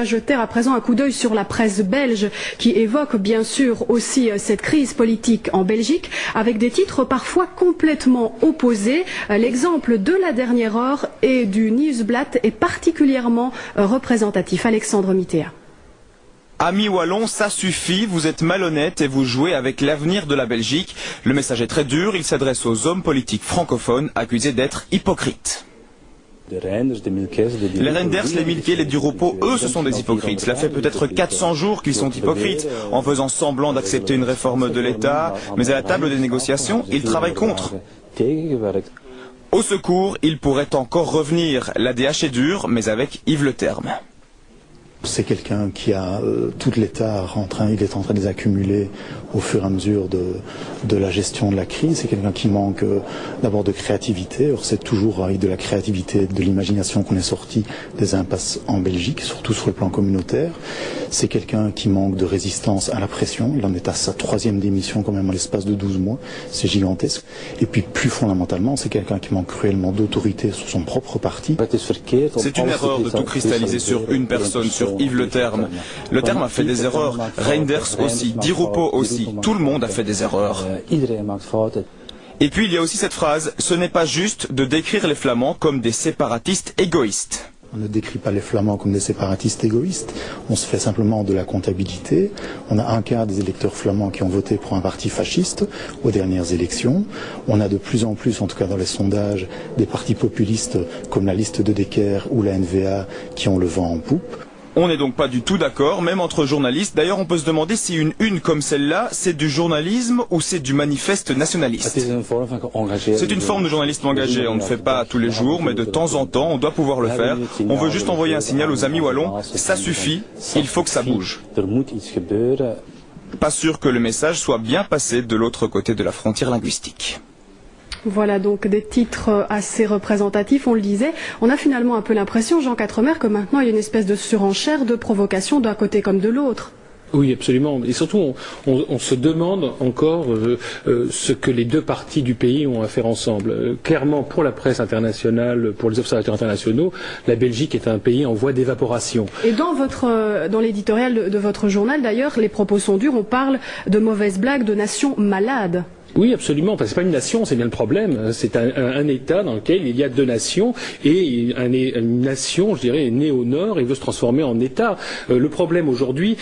Jeter à présent un coup d'œil sur la presse belge qui évoque bien sûr aussi cette crise politique en Belgique avec des titres parfois complètement opposés. L'exemple de la dernière heure et du Nieuwsblad est particulièrement représentatif. Alexandre Mittea. Amis wallons, ça suffit, vous êtes malhonnêtes et vous jouez avec l'avenir de la Belgique. Le message est très dur, il s'adresse aux hommes politiques francophones accusés d'être hypocrites. Les Reinders, les Milquet, les Duropo, eux, ce sont des hypocrites. Cela fait peut-être 400 jours qu'ils sont hypocrites, en faisant semblant d'accepter une réforme de l'État, mais à la table des négociations, ils travaillent contre. Au secours, ils pourraient encore revenir. L'ADH est dur, mais avec Yves Le Terme. C'est quelqu'un qui a tout l'État il est en train de les accumuler au fur et à mesure de la gestion de la crise. C'est quelqu'un qui manque d'abord de créativité. Or, c'est toujours avec de la créativité, de l'imagination qu'on est sorti des impasses en Belgique, surtout sur le plan communautaire. C'est quelqu'un qui manque de résistance à la pression. Il en est à sa 3e démission quand même en l'espace de 12 mois. C'est gigantesque. Et puis plus fondamentalement, c'est quelqu'un qui manque cruellement d'autorité sur son propre parti. C'est une erreur de tout cristalliser sur une personne, sur Yves Le Terme. Le Terme a fait des erreurs, Reinders aussi, Duropo aussi, tout le monde a fait des erreurs. Et puis il y a aussi cette phrase, ce n'est pas juste de décrire les Flamands comme des séparatistes égoïstes. On ne décrit pas les Flamands comme des séparatistes égoïstes, on se fait simplement de la comptabilité. On a un quart des électeurs flamands qui ont voté pour un parti fasciste aux dernières élections. On a de plus en plus, en tout cas dans les sondages, des partis populistes comme la liste de Decker ou la NVA qui ont le vent en poupe. On n'est donc pas du tout d'accord, même entre journalistes. D'ailleurs, on peut se demander si une comme celle-là, c'est du journalisme ou c'est du manifeste nationaliste. C'est une forme de journalisme engagé. On ne fait pas tous les jours, mais de temps en temps, on doit pouvoir le faire. On veut juste envoyer un signal aux amis wallons. Ça suffit, il faut que ça bouge. Pas sûr que le message soit bien passé de l'autre côté de la frontière linguistique. Voilà donc des titres assez représentatifs, on le disait. On a finalement un peu l'impression, Jean Quatremer, que maintenant il y a une espèce de surenchère, de provocation d'un côté comme de l'autre. Oui, absolument. Et surtout, on se demande encore ce que les deux parties du pays ont à faire ensemble. Clairement, pour la presse internationale, pour les observateurs internationaux, la Belgique est un pays en voie d'évaporation. Et dans l'éditorial de votre journal, d'ailleurs, les propos sont durs. On parle de mauvaises blagues, de nations malades. Oui, absolument. Parce que c'est pas une nation, c'est bien le problème. C'est un État dans lequel il y a deux nations et une nation, je dirais, est née au nord et veut se transformer en État. Le problème aujourd'hui,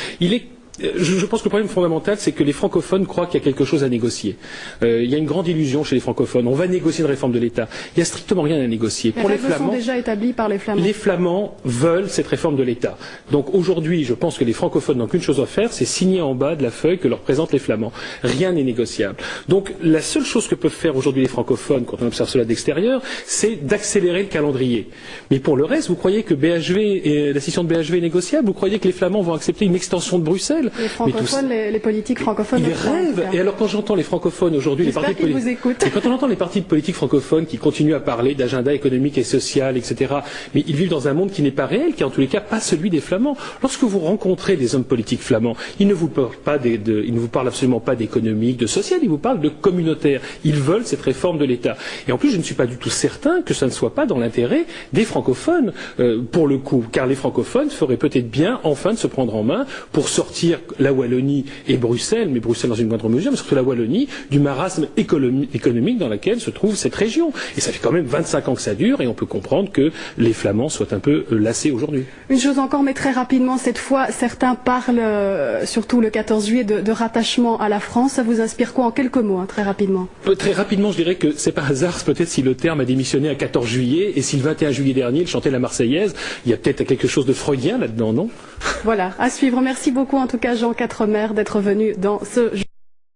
je pense que le problème fondamental, c'est que les francophones croient qu'il y a quelque chose à négocier. Il y a une grande illusion chez les francophones. On va négocier une réforme de l'État. Il n'y a strictement rien à négocier. Les règles sont déjà établies par les Flamands. Les Flamands veulent cette réforme de l'État. Donc aujourd'hui, je pense que les francophones n'ont qu'une chose à faire, c'est signer en bas de la feuille que leur présentent les Flamands. Rien n'est négociable. Donc la seule chose que peuvent faire aujourd'hui les francophones, quand on observe cela d'extérieur, c'est d'accélérer le calendrier. Mais pour le reste, vous croyez que la scission de BHV est négociable? Vous croyez que les Flamands vont accepter une extension de Bruxelles? Les francophones, les politiques francophones. Ils rêvent. Et alors quand j'entends les francophones aujourd'hui, les partis politiques, et quand on entend les partis politiques francophones qui continuent à parler d'agenda économique et social, etc., mais ils vivent dans un monde qui n'est pas réel, qui est en tous les cas pas celui des Flamands. Lorsque vous rencontrez des hommes politiques flamands, ils ne vous parlent absolument pas d'économique, de social, ils vous parlent de communautaire. Ils veulent cette réforme de l'État. Et en plus, je ne suis pas du tout certain que ça ne soit pas dans l'intérêt des francophones, pour le coup, car les francophones feraient peut-être bien enfin de se prendre en main pour sortir la Wallonie et Bruxelles, mais Bruxelles dans une moindre mesure, mais surtout la Wallonie, du marasme économique dans lequel se trouve cette région. Et ça fait quand même 25 ans que ça dure, et on peut comprendre que les Flamands soient un peu lassés aujourd'hui. Une chose encore, mais très rapidement, cette fois, certains parlent, surtout le 14 juillet, de rattachement à la France. Ça vous inspire quoi en quelques mots, très rapidement? Très rapidement, je dirais que c'est pas hasard, peut-être si le Terme a démissionné à 14 juillet, et si le 21 juillet dernier, il chantait la Marseillaise, il y a peut-être quelque chose de freudien là-dedans, non? Voilà, à suivre. Merci beaucoup en tout cas Jean Quatremer d'être venu dans ce